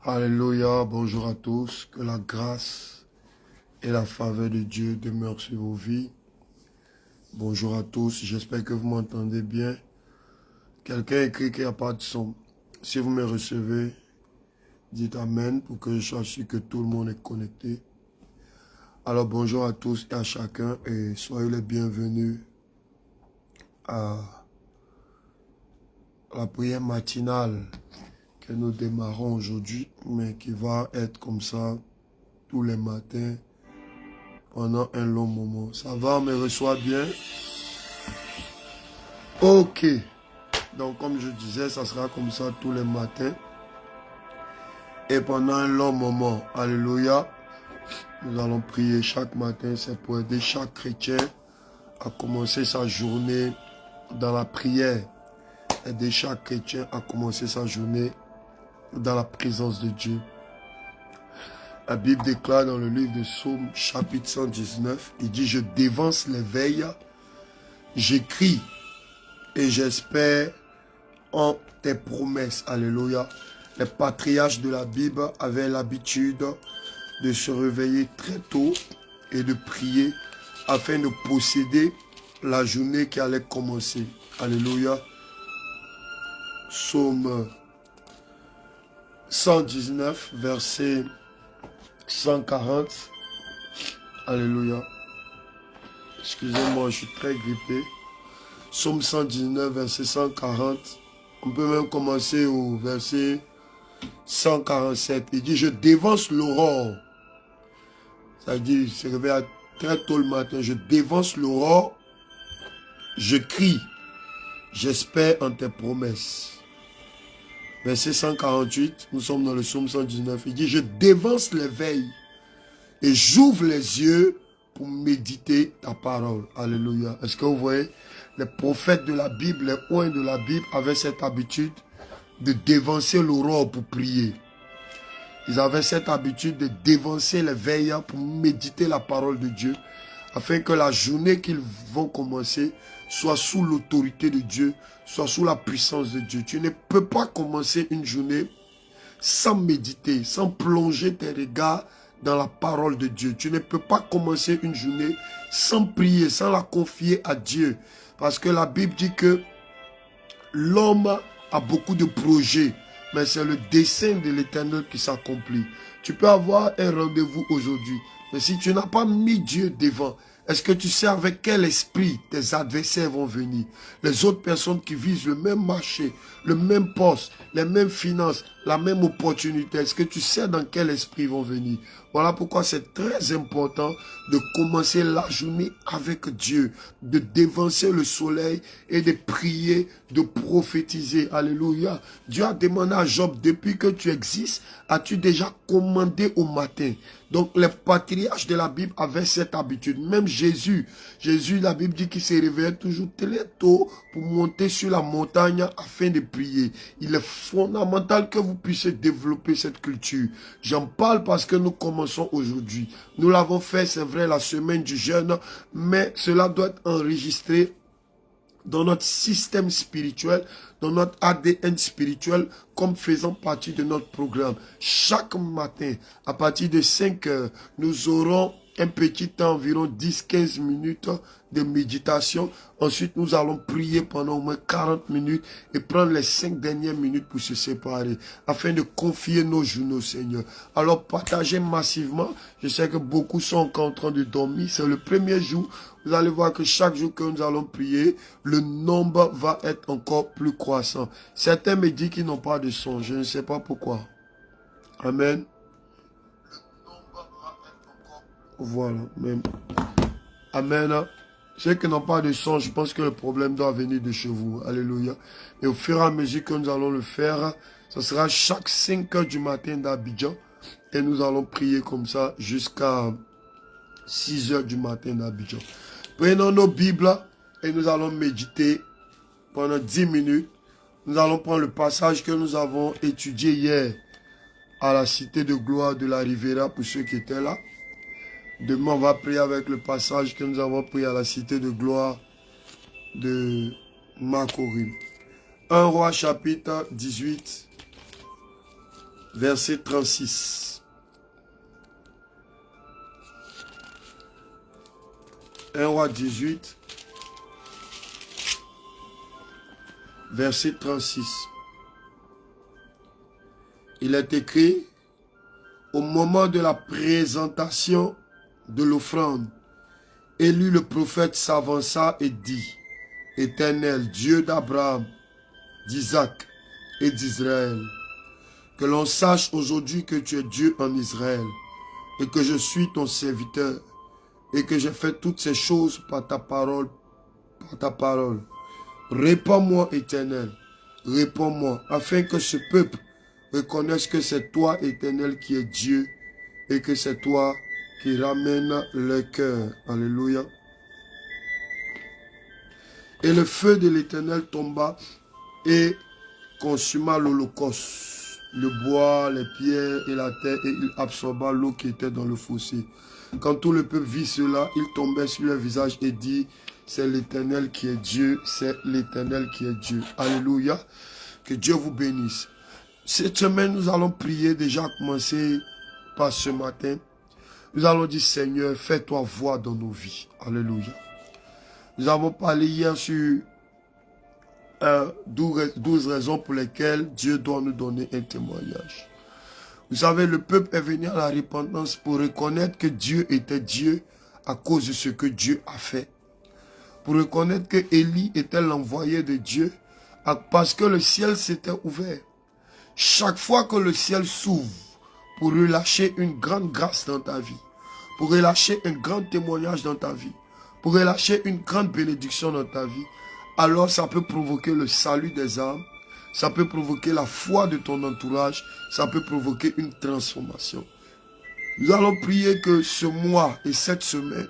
Alléluia, bonjour à tous, que la grâce et la faveur de Dieu demeurent sur vos vies. Bonjour à tous, j'espère que vous m'entendez bien. Quelqu'un écrit qu'il n'y a pas de son. Si vous me recevez, dites Amen pour que je sois sûr que tout le monde est connecté. Alors bonjour à tous et à chacun et soyez les bienvenus à la prière matinale que nous démarrons aujourd'hui, mais qui va être comme ça tous les matins pendant un long moment. Ça va, on me reçoit bien? Ok. Donc comme je disais, ça sera comme ça tous les matins et pendant un long moment. Alléluia. Nous allons prier chaque matin. C'est pour aider chaque chrétien à commencer sa journée dans la prière. Aider chaque chrétien à commencer sa journée dans la présence de Dieu. La Bible déclare dans le livre de Psaume chapitre 119, il dit: je dévance les veilles, j'écris et j'espère en tes promesses. Alléluia. Les patriarches de la Bible avaient l'habitude de se réveiller très tôt et de prier afin de posséder la journée qui allait commencer. Alléluia. Psaume 119, verset 140. Alléluia. Excusez-moi, je suis très grippé. Psaume 119, verset 140. On peut même commencer au verset 147. Il dit: je dévance l'aurore. Ça veut dire, il se réveille très tôt le matin. Je dévance l'aurore. Je crie J'espère en tes promesses. Verset 148, nous sommes dans le psaume 119. Il dit, je dévance les veilles et j'ouvre les yeux pour méditer ta parole. Alléluia. Est-ce que vous voyez? Les prophètes de la Bible, les oints de la Bible avaient cette habitude de dévancer l'aurore pour prier. Ils avaient cette habitude de dévancer les veilles pour méditer la parole de Dieu, afin que la journée qu'ils vont commencer soit sous l'autorité de Dieu, soit sous la puissance de Dieu. Tu ne peux pas commencer une journée sans méditer, sans plonger tes regards dans la parole de Dieu. Tu ne peux pas commencer une journée sans prier, sans la confier à Dieu. Parce que la Bible dit que l'homme a beaucoup de projets, mais c'est le dessein de l'Éternel qui s'accomplit. Tu peux avoir un rendez-vous aujourd'hui, mais si tu n'as pas mis Dieu devant, est-ce que tu sais avec quel esprit tes adversaires vont venir? Les autres personnes qui visent le même marché, le même poste, les mêmes finances, la même opportunité. Est-ce que tu sais dans quel esprit ils vont venir? Voilà pourquoi c'est très important de commencer la journée avec Dieu, de dévancer le soleil et de prier, de prophétiser. Alléluia. Dieu a demandé à Job, depuis que tu existes, as-tu déjà commandé au matin? Donc les patriarches de la Bible avaient cette habitude. Même Jésus, la Bible dit qu'il se réveillait toujours très tôt pour monter sur la montagne afin de prier. Il est fondamental que vous puissiez développer cette culture. J'en parle parce que nous commençons aujourd'hui. Nous l'avons fait, c'est vrai, la semaine du jeûne, mais cela doit être enregistré dans notre système spirituel, dans notre ADN spirituel, comme faisant partie de notre programme. Chaque matin, à partir de 5 heures, nous aurons un petit temps, environ 10-15 minutes de méditation. Ensuite, nous allons prier pendant au moins 40 minutes et prendre les 5 dernières minutes pour se séparer, afin de confier nos journées au Seigneur. Alors, partagez massivement. Je sais que beaucoup sont encore en train de dormir. C'est le premier jour. Vous allez voir que chaque jour que nous allons prier, le nombre va être encore plus croissant. Certains me disent qu'ils n'ont pas de son. Je ne sais pas pourquoi. Amen. Voilà, même. Amen. Ceux qui n'ont pas de son, je pense que le problème doit venir de chez vous. Alléluia. Et au fur et à mesure que nous allons le faire, ce sera chaque 5 heures du matin d'Abidjan. Et nous allons prier comme ça jusqu'à 6 heures du matin d'Abidjan. Prenons nos Bibles et nous allons méditer pendant 10 minutes. Nous allons prendre le passage que nous avons étudié hier à la cité de gloire de la Riviera pour ceux qui étaient là. Demain, on va prier avec le passage que nous avons pris à la cité de gloire de Macorim. 1 Roi chapitre 18, verset 36. 1 Roi 18, verset 36. Il est écrit, au moment de la présentation de l'offrande, Élie le prophète s'avança et dit, Éternel, Dieu d'Abraham, d'Isaac et d'Israël, que l'on sache aujourd'hui que tu es Dieu en Israël et que je suis ton serviteur et que j'ai fait toutes ces choses par ta parole. Réponds-moi, Éternel, réponds-moi, afin que ce peuple reconnaisse que c'est toi, Éternel, qui es Dieu et que c'est toi qui ramène le cœur. Alléluia. Et le feu de l'Éternel tomba et consuma l'holocauste, le bois, les pierres et la terre, et il absorba l'eau qui était dans le fossé. Quand tout le peuple vit cela, il tombait sur leur visage et dit, c'est l'Éternel qui est Dieu, c'est l'Éternel qui est Dieu. Alléluia. Que Dieu vous bénisse. Cette semaine, nous allons prier, déjà commencer par ce matin. Nous allons dire, Seigneur, fais-toi voir dans nos vies. Alléluia. Nous avons parlé hier sur 12 raisons pour lesquelles Dieu doit nous donner un témoignage. Vous savez, le peuple est venu à la repentance pour reconnaître que Dieu était Dieu à cause de ce que Dieu a fait. Pour reconnaître que Élie était l'envoyé de Dieu parce que le ciel s'était ouvert. Chaque fois que le ciel s'ouvre, pour relâcher une grande grâce dans ta vie, pour relâcher un grand témoignage dans ta vie, pour relâcher une grande bénédiction dans ta vie, alors ça peut provoquer le salut des âmes, ça peut provoquer la foi de ton entourage, ça peut provoquer une transformation. Nous allons prier que ce mois et cette semaine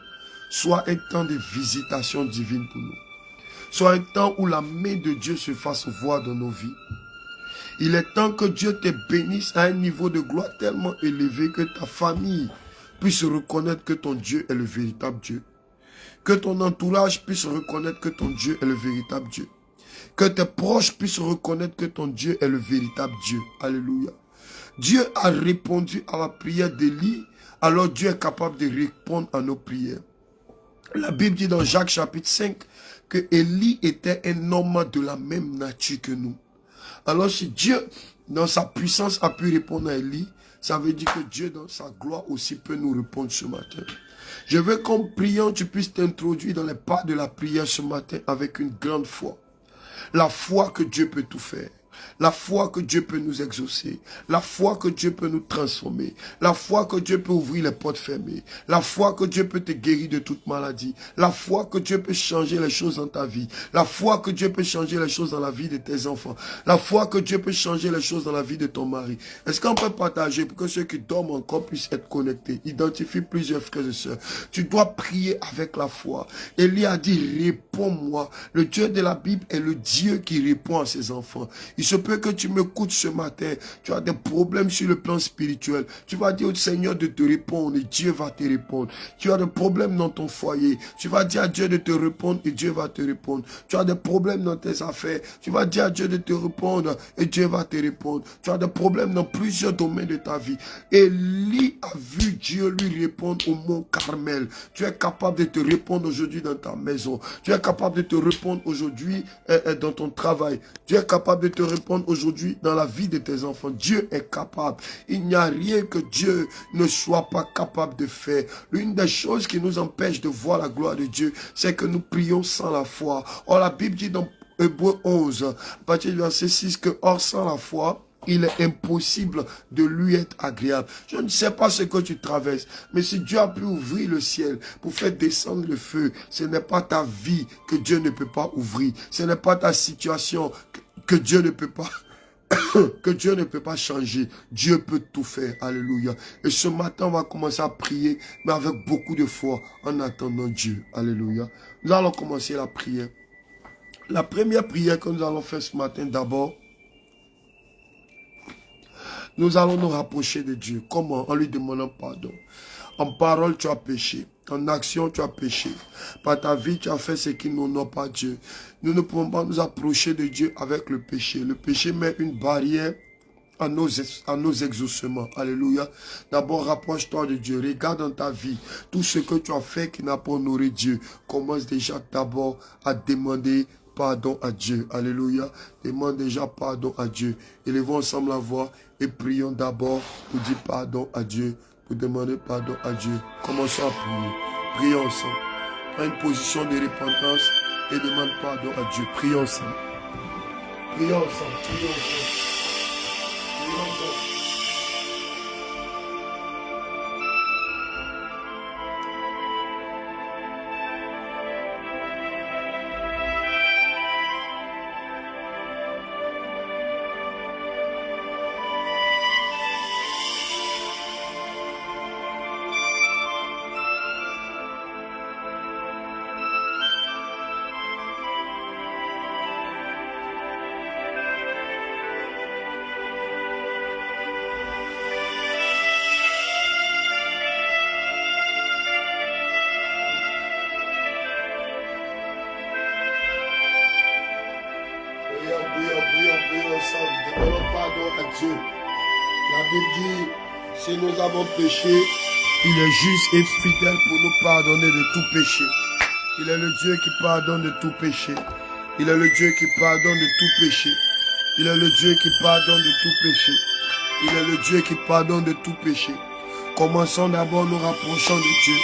soit un temps de visitation divine pour nous. Soit un temps où la main de Dieu se fasse voir dans nos vies. Il est temps que Dieu te bénisse à un niveau de gloire tellement élevé que ta famille puisse reconnaître que ton Dieu est le véritable Dieu. Que ton entourage puisse reconnaître que ton Dieu est le véritable Dieu. Que tes proches puissent reconnaître que ton Dieu est le véritable Dieu. Alléluia. Dieu a répondu à la prière d'Élie, alors Dieu est capable de répondre à nos prières. La Bible dit dans Jacques chapitre 5 que Élie était un homme de la même nature que nous. Alors si Dieu, dans sa puissance, a pu répondre à Élie, ça veut dire que Dieu, dans sa gloire aussi, peut nous répondre ce matin. Je veux qu'en priant, tu puisses t'introduire dans les pas de la prière ce matin avec une grande foi. La foi que Dieu peut tout faire. La foi que Dieu peut nous exaucer. La foi que Dieu peut nous transformer. La foi que Dieu peut ouvrir les portes fermées. La foi que Dieu peut te guérir de toute maladie. La foi que Dieu peut changer les choses dans ta vie. La foi que Dieu peut changer les choses dans la vie de tes enfants. La foi que Dieu peut changer les choses dans la vie de ton mari. Est-ce qu'on peut partager pour que ceux qui dorment encore puissent être connectés? Identifie plusieurs frères et sœurs. Tu dois prier avec la foi. Élie a dit, réponds-moi. Le Dieu de la Bible est le Dieu qui répond à ses enfants. Il se peut que tu m'écoutes ce matin, tu as des problèmes sur le plan spirituel. Tu vas dire au Seigneur de te répondre et Dieu va te répondre. Tu as des problèmes dans ton foyer, tu vas dire à Dieu de te répondre et Dieu va te répondre. Tu as des problèmes dans tes affaires, tu vas dire à Dieu de te répondre et Dieu va te répondre. Tu as des problèmes dans plusieurs domaines de ta vie. Élie a vu Dieu lui répondre au mont Carmel. Tu es capable de te répondre aujourd'hui dans ta maison. Tu es capable de te répondre aujourd'hui dans ton travail. Tu es capable de te répondre aujourd'hui dans la vie de tes enfants. Dieu est capable. Il n'y a rien que Dieu ne soit pas capable de faire. L'une des choses qui nous empêche de voir la gloire de Dieu, c'est que nous prions sans la foi. Or, la Bible dit dans Hébreux 11, à partir du verset 6, que or sans la foi, il est impossible de lui être agréable. Je ne sais pas ce que tu traverses, mais si Dieu a pu ouvrir le ciel pour faire descendre le feu, ce n'est pas ta vie que Dieu ne peut pas ouvrir. Ce n'est pas ta situation que Dieu ne peut pas que Dieu ne peut pas changer. Dieu peut tout faire. Alléluia. Et ce matin, on va commencer à prier, mais avec beaucoup de foi, en attendant Dieu. Alléluia. Nous allons commencer la prière. La première prière que nous allons faire ce matin, d'abord, nous allons nous rapprocher de Dieu. Comment? En lui demandant pardon. En parole, tu as péché. En action, tu as péché. Par ta vie, tu as fait ce qui n'honore pas Dieu. Nous ne pouvons pas nous approcher de Dieu avec le péché. Le péché met une barrière à nos exaucements. Alléluia. D'abord, rapproche-toi de Dieu. Regarde dans ta vie tout ce que tu as fait qui n'a pas honoré Dieu. Commence déjà d'abord à demander pardon à Dieu. Alléluia. Demande déjà pardon à Dieu. Élevons ensemble la voix et prions d'abord pour dire pardon à Dieu. Pour demander pardon à Dieu. Commençons à prier. Prions ensemble. Prends une position de repentance et demande pardon à Dieu. Prions ensemble. Prions ensemble. Prions ensemble. Prions ensemble. Prions ensemble. Demandons pardon à Dieu. La Bible dit, si nous avons péché, il est juste et fidèle pour nous pardonner de tout péché. Il est le Dieu qui pardonne de tout péché. Il est le Dieu qui pardonne de tout péché. Il est le Dieu qui pardonne de tout péché. Il est le Dieu qui pardonne de tout péché. Commençons d'abord nous rapprochant de Dieu.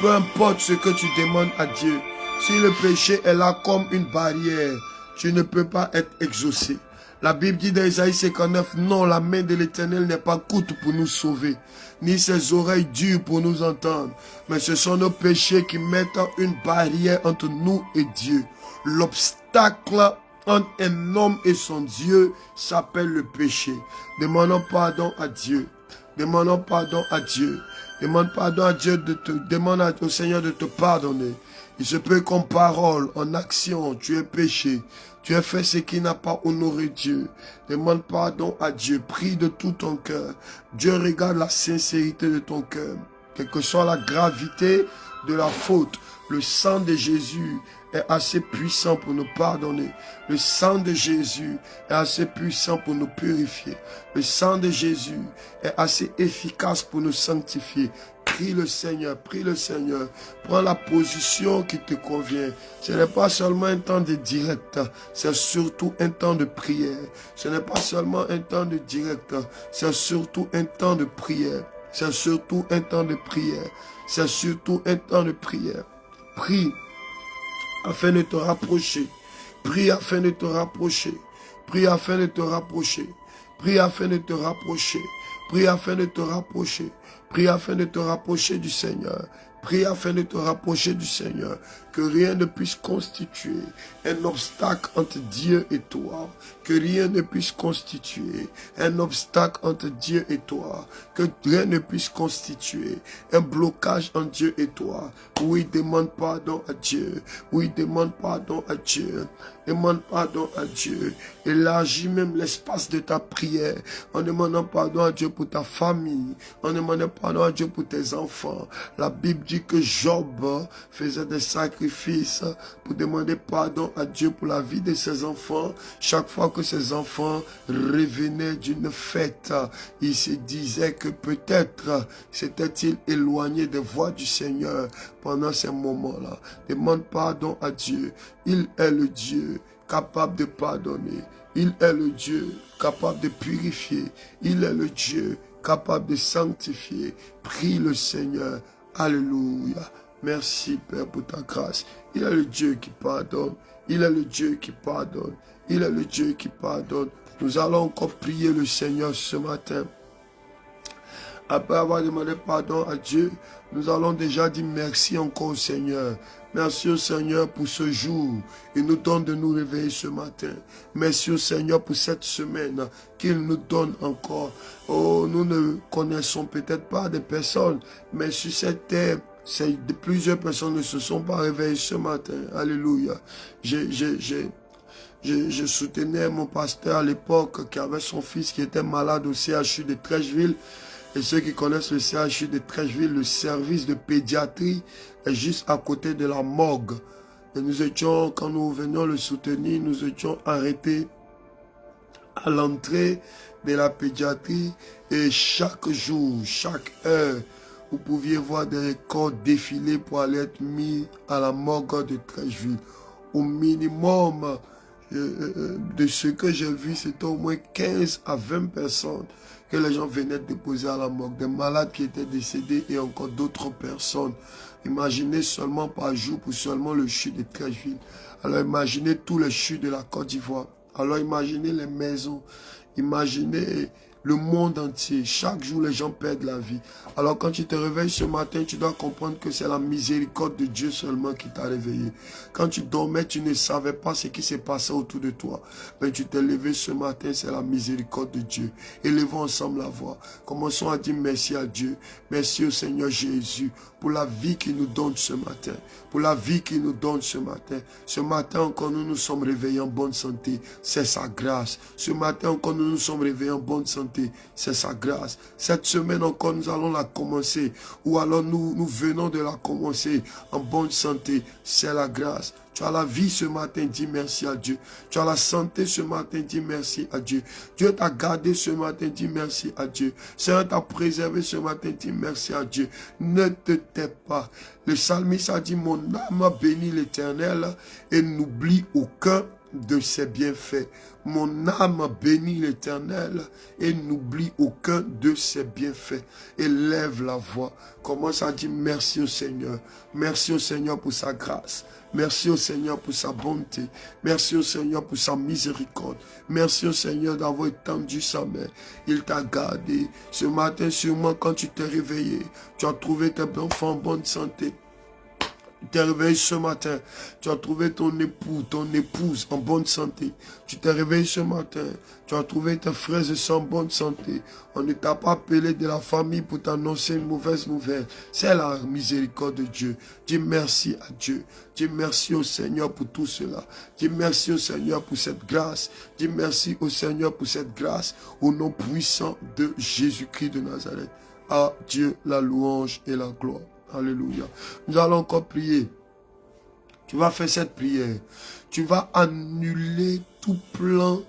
Peu importe ce que tu demandes à Dieu, si le péché est là comme une barrière, tu ne peux pas être exaucé. La Bible dit dans Isaïe 59, non, la main de l'Éternel n'est pas courte pour nous sauver, ni ses oreilles dures pour nous entendre. Mais ce sont nos péchés qui mettent une barrière entre nous et Dieu. L'obstacle entre un homme et son Dieu s'appelle le péché. Demandons pardon à Dieu. Demandons pardon à Dieu. Demande pardon à Dieu, demande au Seigneur de te pardonner. Il se peut qu'en parole, en action, tu aies péché. Tu as fait ce qui n'a pas honoré Dieu. Demande pardon à Dieu. Prie de tout ton cœur. Dieu regarde la sincérité de ton cœur. Quelle que soit la gravité de la faute, le sang de Jésus est assez puissant pour nous pardonner. Le sang de Jésus est assez puissant pour nous purifier. Le sang de Jésus est assez efficace pour nous sanctifier. Prie le Seigneur, prie le Seigneur. Prends la position qui te convient. Ce n'est pas seulement un temps de direct, c'est surtout un temps de prière. Ce n'est pas seulement un temps de direct, c'est surtout un temps de prière. C'est surtout un temps de prière. C'est surtout un temps de prière. Prie afin de te rapprocher. Prie afin de te rapprocher. Prie afin de te rapprocher. Prie afin de te rapprocher. Prie afin de te rapprocher. Prie afin de te rapprocher du Seigneur. Prie afin de te rapprocher du Seigneur. Que rien ne puisse constituer un obstacle entre Dieu et toi. Que rien ne puisse constituer un obstacle entre Dieu et toi. Que rien ne puisse constituer un blocage entre Dieu et toi. Oui, demande pardon à Dieu. Oui, demande pardon à Dieu. Demande pardon à Dieu. Élargis même l'espace de ta prière. En demandant pardon à Dieu pour ta famille. En demandant pardon à Dieu pour tes enfants. La Bible dit que Job faisait des sacrifices pour demander pardon à Dieu pour la vie de ses enfants. Chaque fois que ses enfants revenaient d'une fête, il se disait que peut-être s'était-il éloigné des voies du Seigneur pendant ces moments-là. Demande pardon à Dieu. Il est le Dieu capable de pardonner. Il est le Dieu capable de purifier. Il est le Dieu capable de sanctifier. Prie le Seigneur. Alléluia. Merci Père pour ta grâce. Il est le Dieu qui pardonne. Il est le Dieu qui pardonne. Il est le Dieu qui pardonne. Nous allons encore prier le Seigneur ce matin. Après avoir demandé pardon à Dieu, nous allons déjà dire merci encore au Seigneur. Merci au Seigneur pour ce jour. Il nous donne de nous réveiller ce matin. Merci au Seigneur pour cette semaine qu'il nous donne encore. Oh, nous ne connaissons peut-être pas des personnes, mais sur cette terre, plusieurs personnes ne se sont pas réveillées ce matin. Alléluia. Je soutenais mon pasteur à l'époque qui avait son fils qui était malade au CHU de Trècheville. Et ceux qui connaissent le CHU de Trècheville, le service de pédiatrie est juste à côté de la morgue. Et nous étions, quand nous venions le soutenir, nous étions arrêtés à l'entrée de la pédiatrie. Et chaque jour, chaque heure, vous pouviez voir des corps défiler pour aller être mis à la morgue de Trècheville. Au minimum de ce que j'ai vu, c'était au moins 15 à 20 personnes que les gens venaient déposer à la morgue. Des malades qui étaient décédés et encore d'autres personnes. Imaginez seulement par jour pour seulement le CHU de Trècheville. Alors imaginez tous les CHU de la Côte d'Ivoire. Alors imaginez les maisons. Imaginez le monde entier. Chaque jour, les gens perdent la vie. Alors quand tu te réveilles ce matin, tu dois comprendre que c'est la miséricorde de Dieu seulement qui t'a réveillé. Quand tu dormais, tu ne savais pas ce qui s'est passé autour de toi. Mais tu t'es levé ce matin, c'est la miséricorde de Dieu. Élevons ensemble la voix. Commençons à dire merci à Dieu. Merci au Seigneur Jésus pour la vie qu'il nous donne ce matin. Pour la vie qu'il nous donne ce matin. Ce matin encore, nous nous sommes réveillés en bonne santé. C'est sa grâce. Ce matin encore, nous nous sommes réveillés en bonne santé. C'est sa grâce. Cette semaine encore, nous allons la commencer. Ou alors nous venons de la commencer en bonne santé. C'est la grâce. Tu as la vie ce matin, dis merci à Dieu. Tu as la santé ce matin, dis merci à Dieu. Dieu t'a gardé ce matin, dis merci à Dieu. Seigneur t'a préservé ce matin, dis merci à Dieu. Ne te tais pas. Le psalmiste a dit, mon âme bénit l'Éternel et n'oublie aucun de ses bienfaits. Mon âme bénit l'Éternel et n'oublie aucun de ses bienfaits. Élève la voix. Commence à dire merci au Seigneur. Merci au Seigneur pour sa grâce. Merci au Seigneur pour sa bonté. Merci au Seigneur pour sa miséricorde. Merci au Seigneur d'avoir étendu sa main. Il t'a gardé. Ce matin, sûrement, quand tu t'es réveillé, tu as trouvé tes enfants en bonne santé. Tu t'es réveillé ce matin, tu as trouvé ton époux, ton épouse en bonne santé. Tu t'es réveillé ce matin, tu as trouvé tes frères et sœurs en bonne santé. On ne t'a pas appelé de la famille pour t'annoncer une mauvaise nouvelle. C'est la miséricorde de Dieu. Dis merci à Dieu. Dis merci au Seigneur pour tout cela. Dis merci au Seigneur pour cette grâce. Dis merci au Seigneur pour cette grâce. Au nom puissant de Jésus-Christ de Nazareth. À Dieu la louange et la gloire. Alléluia. Nous allons encore prier. Tu vas faire cette prière. Tu vas annuler tout plan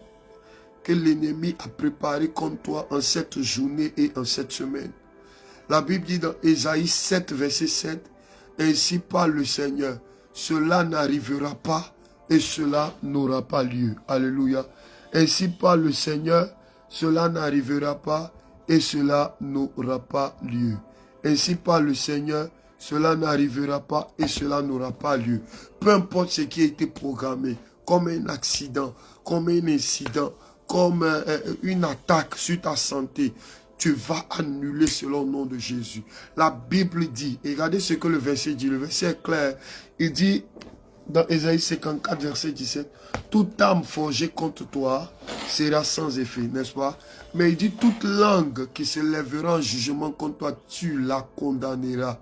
que l'ennemi a préparé contre toi en cette journée et en cette semaine. La Bible dit dans Ésaïe 7, verset 7, « Ainsi parle le Seigneur, cela n'arrivera pas et cela n'aura pas lieu. » Alléluia. Ainsi parle le Seigneur, cela n'arrivera pas et cela n'aura pas lieu. Ainsi parle le Seigneur, cela n'arrivera pas et cela n'aura pas lieu. Peu importe ce qui a été programmé, comme un accident, comme un incident, comme une attaque sur ta santé, tu vas annuler selon le nom de Jésus. La Bible dit, et regardez ce que le verset dit, le verset est clair, il dit dans Ésaïe 54, verset 17, « Toute âme forgée contre toi sera sans effet, n'est-ce pas? Mais il dit, toute langue qui se lèvera en jugement contre toi, tu la condamneras. »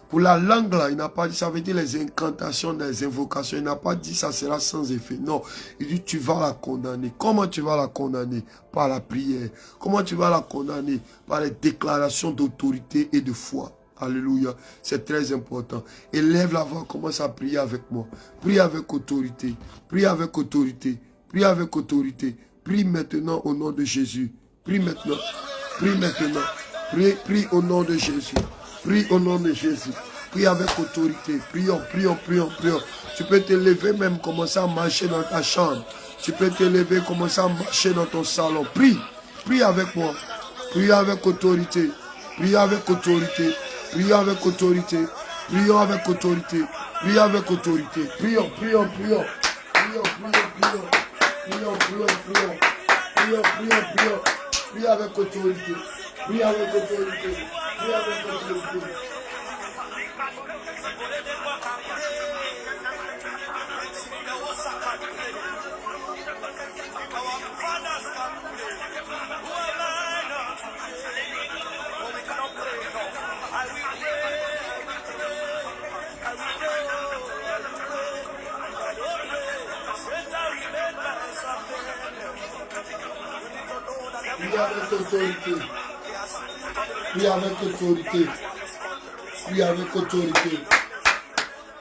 Pour la langue là, il n'a pas dit, ça veut dire les incantations, les invocations, il n'a pas dit ça sera sans effet. Non, il dit tu vas la condamner. Comment tu vas la condamner? Par la prière. Comment tu vas la condamner? Par les déclarations d'autorité et de foi. Alléluia, c'est très important. Élève la voix, commence à prier avec moi. Prie avec autorité, prie avec autorité, prie avec autorité. Prie maintenant au nom de Jésus. Prie maintenant, prie maintenant. Prie au nom de Jésus. Prie au nom de Jésus. Prie avec autorité. Prions, prions, prions, prions. Tu peux te lever même, commencer à marcher dans ta chambre. Tu peux te lever, commencer à marcher dans ton salon. Prie. Prie avec moi. Prie avec autorité. Prie avec autorité. Prie avec autorité. Prions avec autorité. Prie avec autorité. Prions, prions, prions. Prions, prions, prions. Prions, prions, prions. Prions, prions, prions. Prie avec autorité. Prie avec autorité. Prie avec autorité. Prie avec autorité. Prie avec autorité. Prie avec autorité.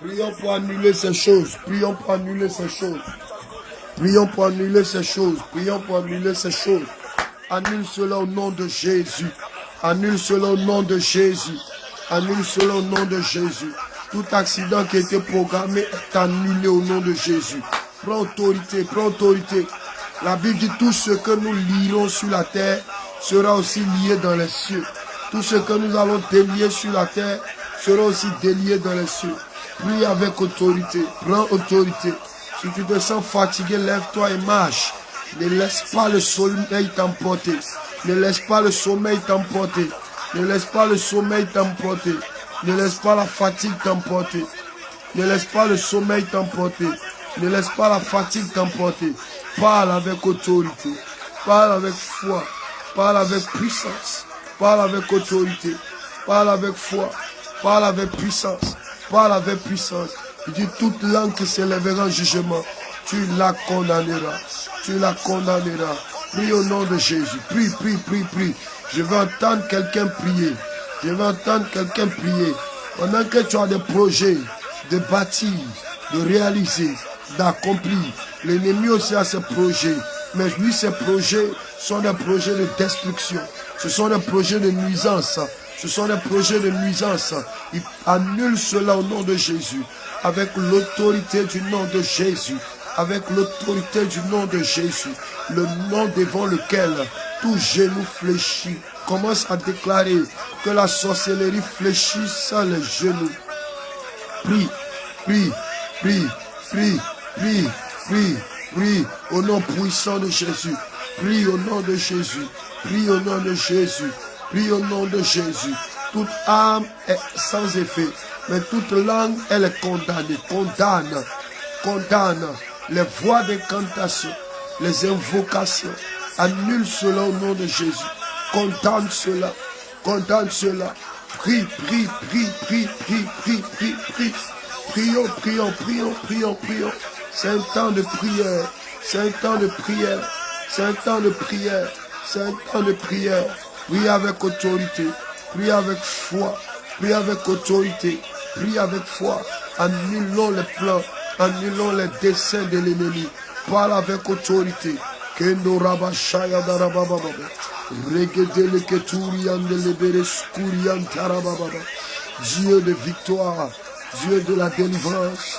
Prions pour annuler ces choses. Prions pour annuler ces choses. Prions pour annuler ces choses. Prions pour annuler ces choses. Annule cela au nom de Jésus. Annule cela au nom de Jésus. Annule cela au nom de Jésus. Tout accident qui a été programmé est annulé au nom de Jésus. Prends autorité, prends autorité. La Bible dit tout ce que nous lierons sur la terre sera aussi lié dans les cieux. Tout ce que nous allons délier sur la terre sera aussi délié dans les cieux. Prie avec autorité, prends autorité. Si tu te sens fatigué, lève-toi et marche. Ne laisse pas le sommeil t'emporter. Ne laisse pas le sommeil t'emporter. Ne laisse pas le sommeil t'emporter. Ne laisse pas la fatigue t'emporter. Ne laisse pas le sommeil t'emporter. Ne laisse pas la fatigue t'emporter. Parle avec autorité. Parle avec foi. Parle avec puissance. Parle avec autorité. Parle avec foi. Parle avec puissance. Parle avec puissance. Il dit toute langue qui s'élèvera en jugement, tu la condamneras. Tu la condamneras. Prie au nom de Jésus. Prie, prie, prie, prie. Je veux entendre quelqu'un prier. Je veux entendre quelqu'un prier. Pendant que tu as des projets de bâtir, de réaliser, d'accomplir. L'ennemi aussi a ses projets. Mais lui, ses projets sont des projets de destruction. Ce sont des projets de nuisance. Ce sont des projets de nuisance. Il annule cela au nom de Jésus. Avec l'autorité du nom de Jésus. Avec l'autorité du nom de Jésus. Le nom devant lequel tout genou fléchit. Commence à déclarer que la sorcellerie fléchisse les genoux. Prie, prie, prie, prie, prie, prie, prie au nom puissant de Jésus. Prie au nom de Jésus. Prie au nom de Jésus. Prie au nom de Jésus. Toute âme est sans effet. Mais toute langue, elle est condamnée. Condamne les voix d'incantation, les invocations. Annule cela au nom de Jésus. Condamne cela. Condamne cela. Prie. Prions. C'est un temps de prière. C'est un temps de prière. Prie avec autorité. Prie avec foi. Prie avec autorité. Prie avec foi. Annulons les plans. Annulons les desseins de l'ennemi. Parle avec autorité. Kendo rabashaya darababa. Regedele keturian de leberes kurian tarababa. Dieu de victoire. Dieu de la délivrance.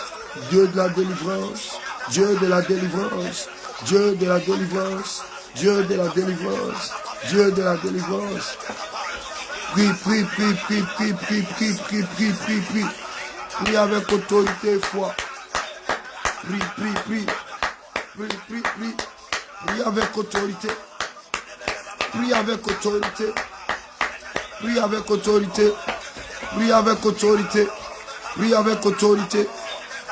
Dieu de la délivrance. Dieu de la délivrance. Dieu de la délivrance. Dieu de la délivrance. Dieu de la délivrance. Prie. Prie avec autorité et foi. Prie. Prie avec autorité. Prie avec autorité. Prie avec autorité. Prie avec autorité. Prie avec autorité.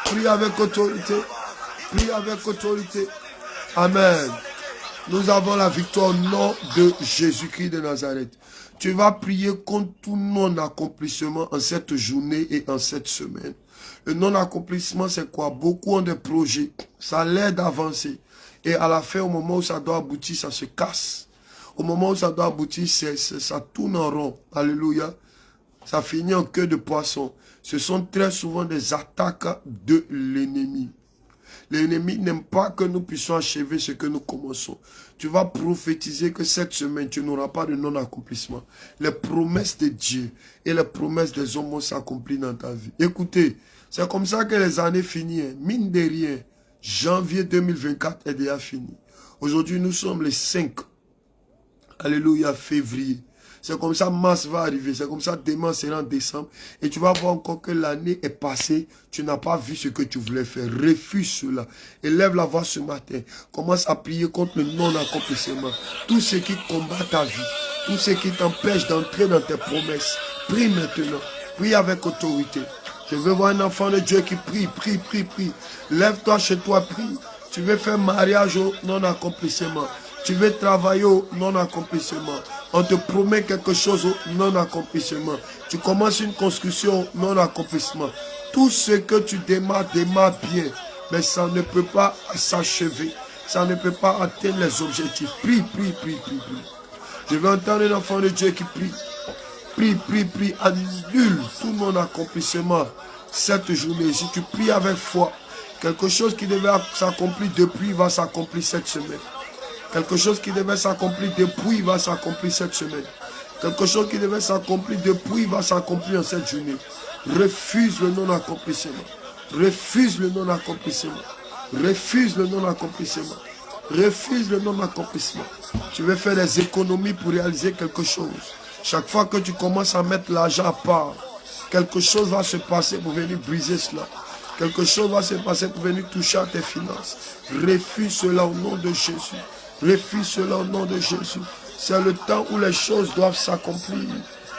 Prie avec autorité. Prie avec autorité. Amen. Nous avons la victoire au nom de Jésus-Christ de Nazareth. Tu vas prier contre tout non-accomplissement en cette journée et en cette semaine. Le non-accomplissement, c'est quoi? Beaucoup ont des projets. Ça l'aide d'avancer. Et à la fin, au moment où ça doit aboutir, ça se casse. Au moment où ça doit aboutir, ça tourne en rond. Alléluia. Ça finit en queue de poisson. Ce sont très souvent des attaques de l'ennemi. L'ennemi n'aime pas que nous puissions achever ce que nous commençons. Tu vas prophétiser que cette semaine, tu n'auras pas de non-accomplissement. Les promesses de Dieu et les promesses des hommes vont s'accomplir dans ta vie. Écoutez, c'est comme ça que les années finissent. Mine de rien, janvier 2024 est déjà fini. Aujourd'hui, nous sommes les 5. Alléluia, février. C'est comme ça, mars va arriver. C'est comme ça, demain sera en décembre. Et tu vas voir encore que l'année est passée. Tu n'as pas vu ce que tu voulais faire. Refuse cela. Élève la voix ce matin. Commence à prier contre le non-accomplissement. Tout ce qui combat ta vie. Tout ce qui t'empêche d'entrer dans tes promesses. Prie maintenant. Prie avec autorité. Je veux voir un enfant de Dieu qui prie. Lève-toi chez toi, prie. Tu veux faire mariage au non-accomplissement. Tu veux travailler au non-accomplissement. On te promet quelque chose au non-accomplissement. Tu commences une construction au non-accomplissement. Tout ce que tu démarres bien. Mais ça ne peut pas s'achever. Ça ne peut pas atteindre les objectifs. Prie. Je veux entendre un enfant de Dieu qui prie. Prie. Annule tout non-accomplissement cette journée. Si tu pries avec foi, quelque chose qui devait s'accomplir depuis va s'accomplir cette semaine. Quelque chose qui devait s'accomplir depuis va s'accomplir cette semaine. Quelque chose qui devait s'accomplir depuis va s'accomplir en cette journée. Refuse le non-accomplissement. Refuse le non-accomplissement. Refuse le non-accomplissement. Refuse le non-accomplissement. Tu veux faire des économies pour réaliser quelque chose. Chaque fois que tu commences à mettre l'argent à part, quelque chose va se passer pour venir briser cela. Quelque chose va se passer pour venir toucher à tes finances. Refuse cela au nom de Jésus. Refuse cela au nom de Jésus. C'est le temps où les choses doivent s'accomplir.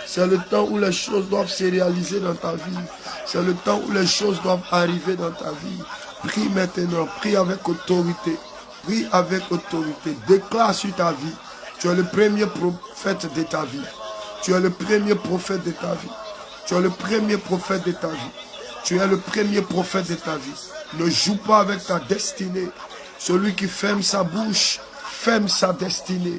C'est le temps où les choses doivent se réaliser dans ta vie. C'est le temps où les choses doivent arriver dans ta vie. Prie maintenant. Prie avec autorité. Prie avec autorité. Déclare sur ta vie. Tu es le premier prophète de ta vie. Tu es le premier prophète de ta vie. Tu es le premier prophète de ta vie. Tu es le premier prophète de ta vie. Ne joue pas avec ta destinée. Celui qui ferme sa bouche, ferme sa destinée.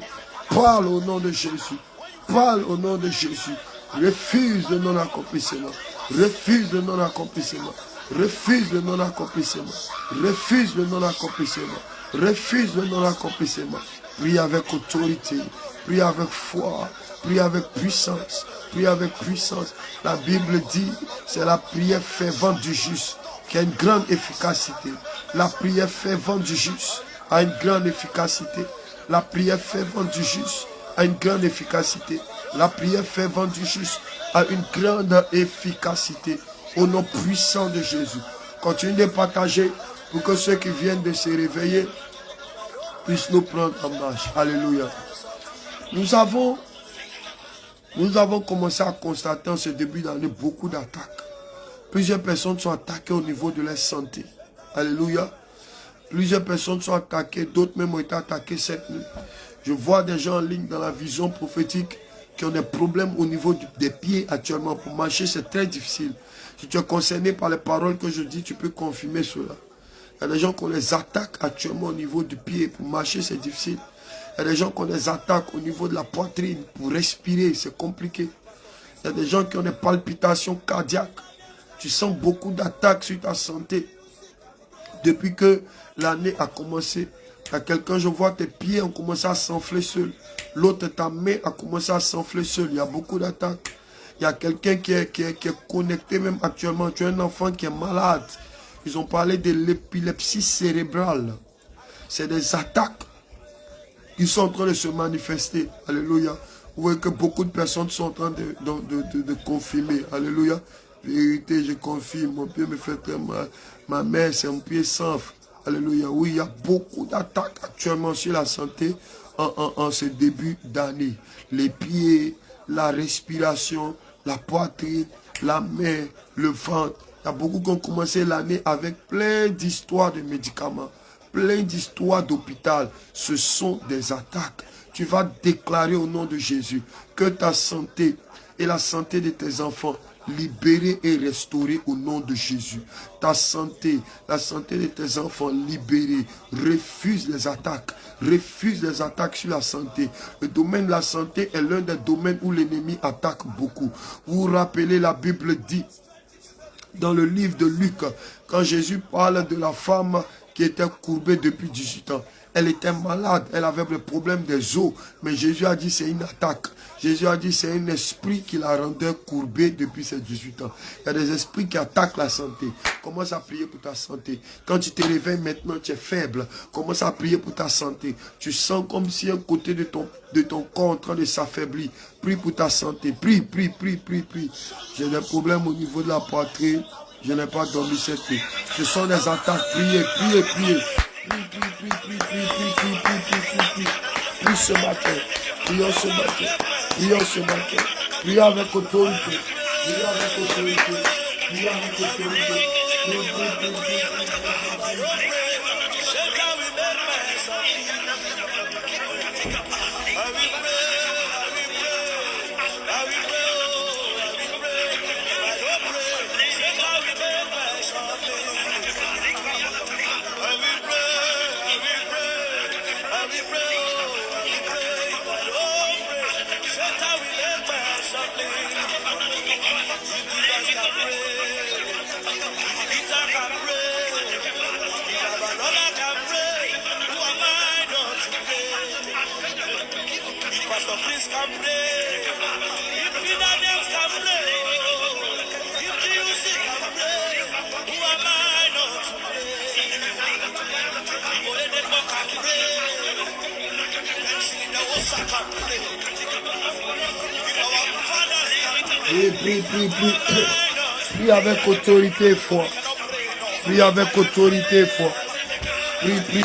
Parle au nom de Jésus. Parle au nom de Jésus. Refuse le non-accomplissement. Refuse le non-accomplissement. Refuse le non-accomplissement. Refuse le non-accomplissement. Refuse le non-accomplissement. Prie avec autorité. Prie avec foi. Prie avec puissance. Prie avec puissance. La Bible dit, c'est la prière fervente du juste qui a une grande efficacité. La prière fervente du juste a une grande efficacité. La prière fervente du juste a une grande efficacité. La prière fervente du juste a une grande efficacité. Au nom puissant de Jésus. Continue de partager pour que ceux qui viennent de se réveiller puissent nous prendre en marche. Alléluia. Nous avons commencé à constater en ce début d'année beaucoup d'attaques. Plusieurs personnes sont attaquées au niveau de leur santé. Alléluia. Plusieurs personnes sont attaquées, d'autres même ont été attaquées cette nuit. Je vois des gens en ligne dans la vision prophétique qui ont des problèmes au niveau des pieds actuellement. Pour marcher, c'est très difficile. Si tu es concerné par les paroles que je dis, tu peux confirmer cela. Il y a des gens qu'on les attaque actuellement au niveau du pied. Pour marcher, c'est difficile. Il y a des gens qu'on les attaque au niveau de la poitrine. Pour respirer, c'est compliqué. Il y a des gens qui ont des palpitations cardiaques. Tu sens beaucoup d'attaques sur ta santé. Depuis que l'année a commencé, il y a quelqu'un, je vois tes pieds ont commencé à s'enfler seuls. L'autre, ta main a commencé à s'enfler seule. Il y a beaucoup d'attaques. Il y a quelqu'un qui est connecté même actuellement. Tu as un enfant qui est malade. Ils ont parlé de l'épilepsie cérébrale. C'est des attaques qui sont en train de se manifester. Alléluia. Vous voyez que beaucoup de personnes sont en train de confirmer. Alléluia. Vérité, je confirme. Mon pied me fait très mal. Ma mère, c'est mon pied s'enfle. Alléluia. Oui, il y a beaucoup d'attaques actuellement sur la santé en ce début d'année. Les pieds, la respiration, la poitrine, la main, le ventre. Il y a beaucoup qui ont commencé l'année avec plein d'histoires de médicaments, plein d'histoires d'hôpital. Ce sont des attaques. Tu vas déclarer au nom de Jésus que ta santé et la santé de tes enfants libérés et restaurés au nom de Jésus. Ta santé, la santé de tes enfants libérés. Refuse les attaques. Refuse les attaques sur la santé. Le domaine de la santé est l'un des domaines où l'ennemi attaque beaucoup. Vous vous rappelez, la Bible dit dans le livre de Luc, quand Jésus parle de la femme qui était courbée depuis 18 ans. Elle était malade, elle avait le problème des os, mais Jésus a dit c'est une attaque. Jésus a dit c'est un esprit qui la rendait courbée depuis ses 18 ans. Il y a des esprits qui attaquent la santé. Commence à prier pour ta santé. Quand tu te réveilles maintenant, tu es faible. Commence à prier pour ta santé. Tu sens comme si un côté de ton corps est en train de s'affaiblir. Prie pour ta santé. Prie, prie, prie, prie, prie. J'ai des problèmes au niveau de la poitrine. Je n'ai pas dormi cette nuit. Ce sont des attaques. Priez, priez, priez. Prie ce matin. Prions ce matin. Prions ce matin. Prions avec autorité. Prions avec autorité. Prions avec autorité. Pastor Chris can pray. If Daniels can pray. If GUC can pray. Who am I not to pray? If Oyedepo can pray. Then Osa can pray. If our fathers can pray. Prie. Prie avec autorité et foi. Prie avec autorité et foi. Prie,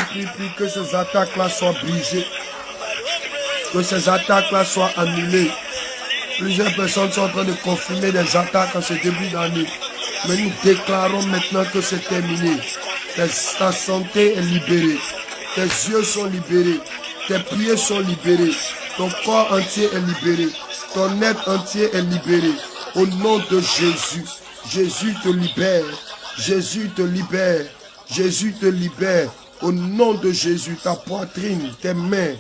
que ces attaques-là soient brisées. Que ces attaques-là soient annulées. Plusieurs personnes sont en train de confirmer des attaques en ce début d'année. Mais nous déclarons maintenant que c'est terminé. Ta santé est libérée. Tes yeux sont libérés. Tes pieds sont libérés. Ton corps entier est libéré. Ton être entier est libéré. Au nom de Jésus. Jésus te libère. Jésus te libère. Jésus te libère. Au nom de Jésus, ta poitrine, tes mains,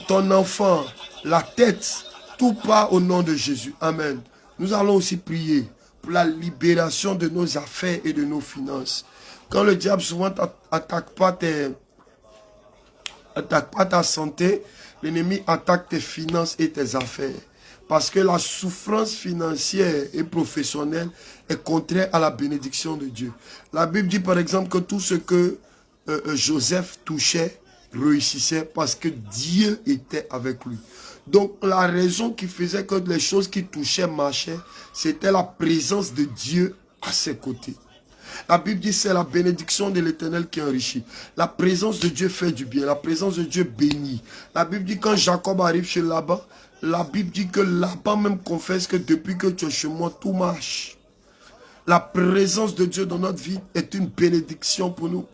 ton enfant, la tête, tout part au nom de Jésus. Amen. Nous allons aussi prier pour la libération de nos affaires et de nos finances. Quand le diable souvent attaque pas ta santé, l'ennemi attaque tes finances et tes affaires. Parce que la souffrance financière et professionnelle est contraire à la bénédiction de Dieu. La Bible dit par exemple que tout ce que Joseph touchait, réussissait parce que Dieu était avec lui. Donc la raison qui faisait que les choses qui touchaient marchaient, c'était la présence de Dieu à ses côtés. La Bible dit c'est la bénédiction de l'Éternel qui enrichit. La présence de Dieu fait du bien. La présence de Dieu bénit. La Bible dit quand Jacob arrive chez Laban, la Bible dit que Laban même confesse que depuis que tu es chez moi, tout marche. La présence de Dieu dans notre vie est une bénédiction pour nous.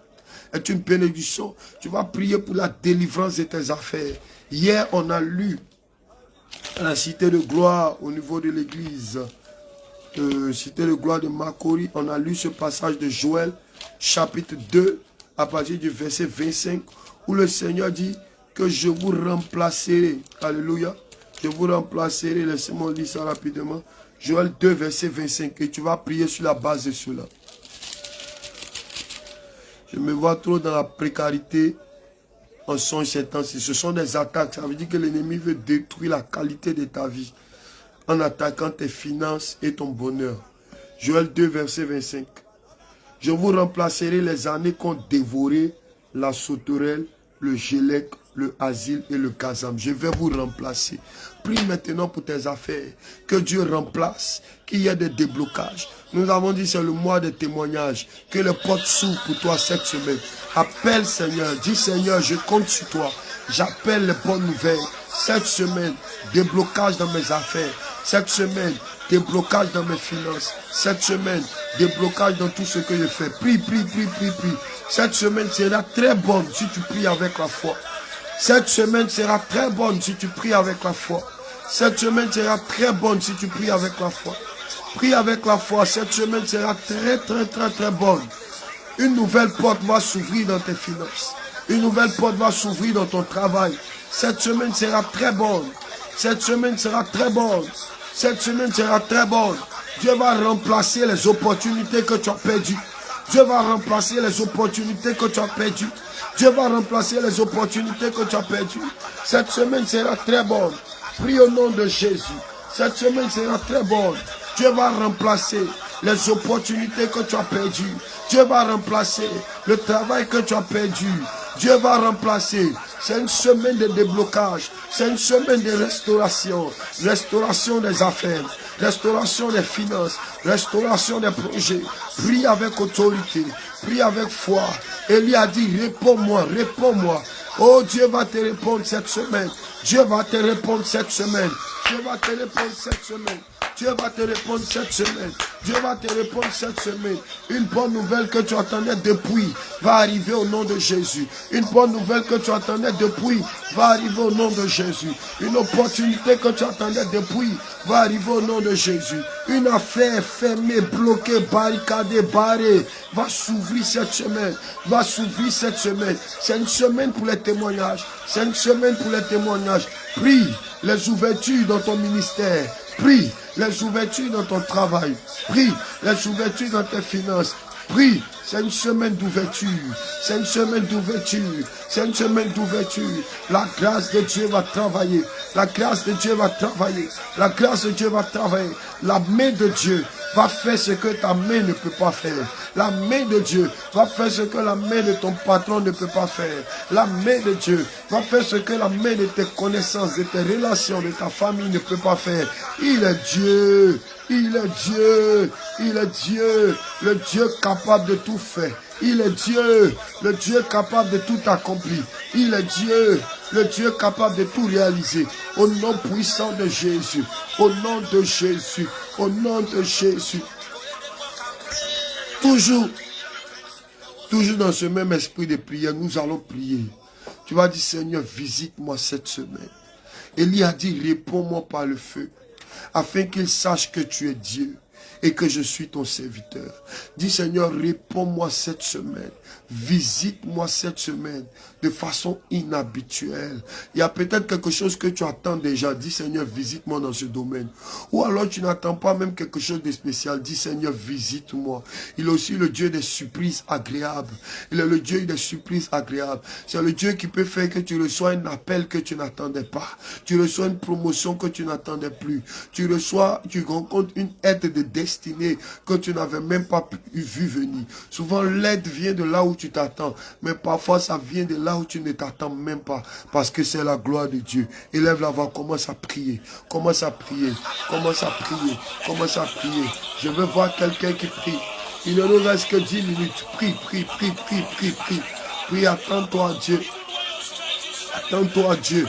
Est une bénédiction. Tu vas prier pour la délivrance de tes affaires. Hier, on a lu à la cité de gloire au niveau de l'église. Cité de gloire de Makori. On a lu ce passage de Joël, chapitre 2, à partir du verset 25, où le Seigneur dit que je vous remplacerai. Alléluia. Je vous remplacerai. Laissez-moi lire ça rapidement. Joël 2, verset 25. Et tu vas prier sur la base de cela. Je me vois trop dans la précarité en songe ces temps-ci. Ce sont des attaques. Ça veut dire que l'ennemi veut détruire la qualité de ta vie en attaquant tes finances et ton bonheur. Joël 2, verset 25. Je vous remplacerai les années qu'ont dévoré la sauterelle, le gélec, le asile et le kazam. Je vais vous remplacer. Prie maintenant pour tes affaires. Que Dieu remplace. Qu'il y ait des déblocages. Nous avons dit c'est le mois des témoignages. Que les portes s'ouvrent pour toi cette semaine. Appelle Seigneur. Dis Seigneur, je compte sur toi. J'appelle les bonnes nouvelles. Cette semaine, déblocage dans mes affaires. Cette semaine, déblocage dans mes finances. Cette semaine, déblocage dans tout ce que je fais. Prie, prie, prie, prie, prie. Cette semaine sera très bonne si tu pries avec la foi. Cette semaine sera très bonne si tu pries avec la foi. Cette semaine sera très bonne si tu pries avec la foi. Prie avec la foi. Cette semaine sera très, très, très, très bonne. Une nouvelle porte va s'ouvrir dans tes finances. Une nouvelle porte va s'ouvrir dans ton travail. Cette semaine sera très bonne. Cette semaine sera très bonne. Cette semaine sera très bonne. Dieu va remplacer les opportunités que tu as perdues. Dieu va remplacer les opportunités que tu as perdues. Dieu va remplacer les opportunités que tu as perdues. Cette semaine sera très bonne. Prie au nom de Jésus. Cette semaine sera très bonne. Dieu va remplacer les opportunités que tu as perdues. Dieu va remplacer le travail que tu as perdu. Dieu va remplacer. C'est une semaine de déblocage. C'est une semaine de restauration. Restauration des affaires. Restauration des finances. Restauration des projets. Prie avec autorité. Prie avec foi. Élie a dit, réponds-moi, réponds-moi. Oh, Dieu va te répondre cette semaine. Dieu va te répondre cette semaine. Dieu va te répondre cette semaine. Dieu va te répondre cette semaine. Dieu va te répondre cette semaine. Une bonne nouvelle que tu attendais depuis va arriver au nom de Jésus. Une bonne nouvelle que tu attendais depuis va arriver au nom de Jésus. Une opportunité que tu attendais depuis va arriver au nom de Jésus. Une affaire fermée, bloquée, barricadée, barrée va s'ouvrir cette semaine. Va s'ouvrir cette semaine. C'est une semaine pour les témoignages. C'est une semaine pour les témoignages. Prie les ouvertures dans ton ministère. Prie les ouvertures dans ton travail. Prie les ouvertures dans tes finances. Prie, c'est une semaine d'ouverture. C'est une semaine d'ouverture. C'est une semaine d'ouverture. La grâce de Dieu va travailler. La grâce de Dieu va travailler. La grâce de Dieu va travailler. La main de Dieu va faire ce que ta main ne peut pas faire. La main de Dieu va faire ce que la main de ton patron ne peut pas faire. La main de Dieu va faire ce que la main de tes connaissances, de tes relations, de ta famille ne peut pas faire. Il est Dieu. Il est Dieu. Il est Dieu. Le Dieu capable de tout faire. Il est Dieu. Le Dieu capable de tout accomplir. Il est Dieu. Le Dieu capable de tout réaliser. Au nom puissant de Jésus. Au nom de Jésus. Au nom de Jésus. Toujours dans ce même esprit de prière, nous allons prier. Tu vas dire, Seigneur, visite-moi cette semaine. Élie a dit, réponds-moi par le feu, afin qu'il sache que tu es Dieu et que je suis ton serviteur. Dis, Seigneur, réponds-moi cette semaine. Visite-moi cette semaine de façon inhabituelle. Il y a peut-être quelque chose que tu attends déjà. Dis, Seigneur, visite-moi dans ce domaine. Ou alors tu n'attends pas même quelque chose de spécial. Dis, Seigneur, visite-moi. Il est aussi le Dieu des surprises agréables. Il est le Dieu des surprises agréables. C'est le Dieu qui peut faire que tu reçois un appel que tu n'attendais pas. Tu reçois une promotion que tu n'attendais plus. Tu rencontres une aide de destinée que tu n'avais même pas vu venir. Souvent, l'aide vient de là où tu t'attends, mais parfois ça vient de là où tu ne t'attends même pas, parce que c'est la gloire de Dieu. Élève la voix, commence à prier, commence à prier, commence à prier, commence à prier. Je veux voir quelqu'un qui prie. Il ne nous reste que 10 minutes. Prie, prie, prie, prie, prie, prie. Prie, attends-toi à Dieu. Attends-toi à Dieu.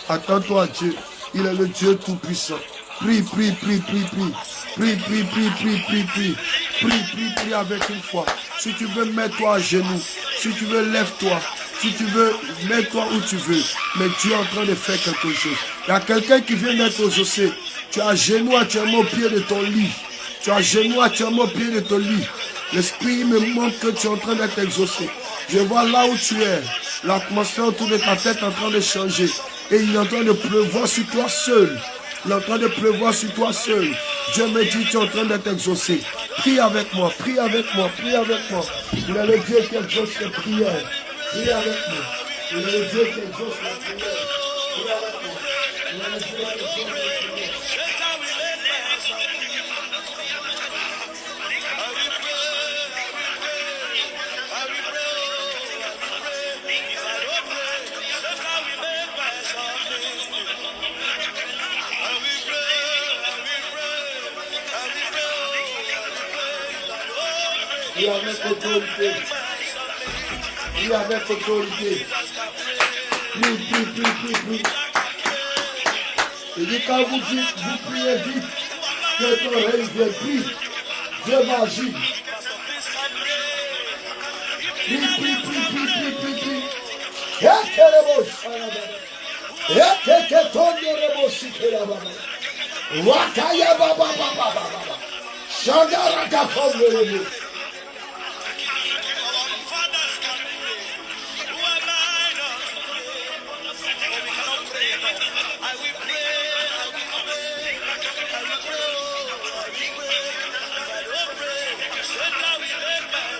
Attends-toi à Dieu. Il est le Dieu tout-puissant. Prie, prie, prie, prie, prie. Prie, prie, prie, prie, prie, prie. Prie, prie, prie avec une foi. Si tu veux, mets-toi à genoux. Si tu veux, lève-toi. Si tu veux, mets-toi où tu veux. Mais tu es en train de faire quelque chose. Il y a quelqu'un qui vient d'être exaucé. Tu es à genoux actuellement au pied de ton lit. Tu es à genoux actuellement au pied de ton lit. L'Esprit me montre que tu es en train d'être exaucé. Je vois là où tu es. L'atmosphère autour de ta tête est en train de changer. Et il est en train de pleuvoir sur toi seul. Il est en train de pleuvoir sur toi seul. Dieu me dit, tu es en train d'être exaucé. Prie avec moi, prie avec moi, prie avec moi. Il est le Dieu qui exauce les prières. Prie avec moi. Il est le Dieu qui exauce les prières. Prie avec moi. Il est le Dieu qui exauce les prières. Prie avec autorité. Prie avec autorité. Prie, prie, prie, prie, prie. Il dit quand vous dites, vous priez vite, que ton règne vienne, prie. Dieu va agir. Prie, prie, prie, prie, prie, prie, prie. Wakaya baba baba baba. Shagara katombe.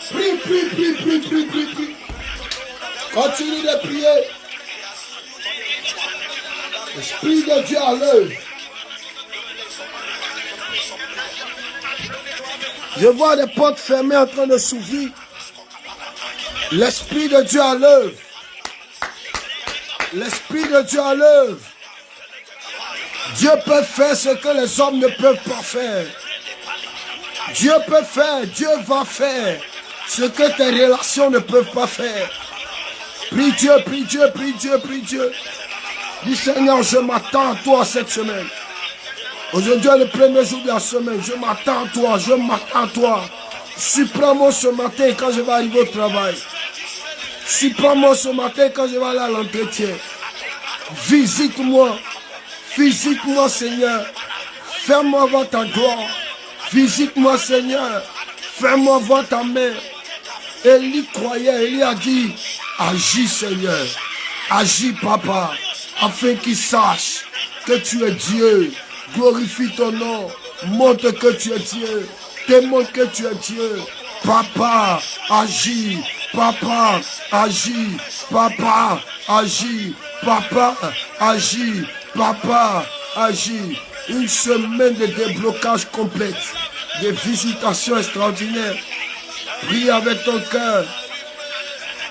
Prie, prie, prie, prie, prie, prie, prie. Continue de prier. L'Esprit de Dieu à l'œuvre. Je vois des portes fermées en train de s'ouvrir. L'Esprit de Dieu à l'œuvre. L'Esprit de Dieu à l'œuvre. Dieu peut faire ce que les hommes ne peuvent pas faire. Dieu peut faire, Dieu va faire ce que tes relations ne peuvent pas faire. Prie Dieu, prie Dieu, prie Dieu, prie Dieu. Dis Seigneur, je m'attends à toi cette semaine. Aujourd'hui est le premier jour de la semaine. Je m'attends à toi, je m'attends à toi. Surprends-moi ce matin quand je vais arriver au travail. Surprends-moi ce matin quand je vais aller à l'entretien. Visite-moi. Visite-moi Seigneur. Fais-moi voir ta gloire. Visite-moi Seigneur. Fais-moi voir ta main. Élie croyait, Élie a dit, agis Seigneur. Agis Papa. Afin qu'il sache que tu es Dieu. Glorifie ton nom. Montre que tu es Dieu. Démontre que tu es Dieu. Papa, agis. Papa, agis. Papa, agis. Papa, agis. Papa, agis. Une semaine de déblocage complète. De visitations extraordinaires. Prie avec ton cœur.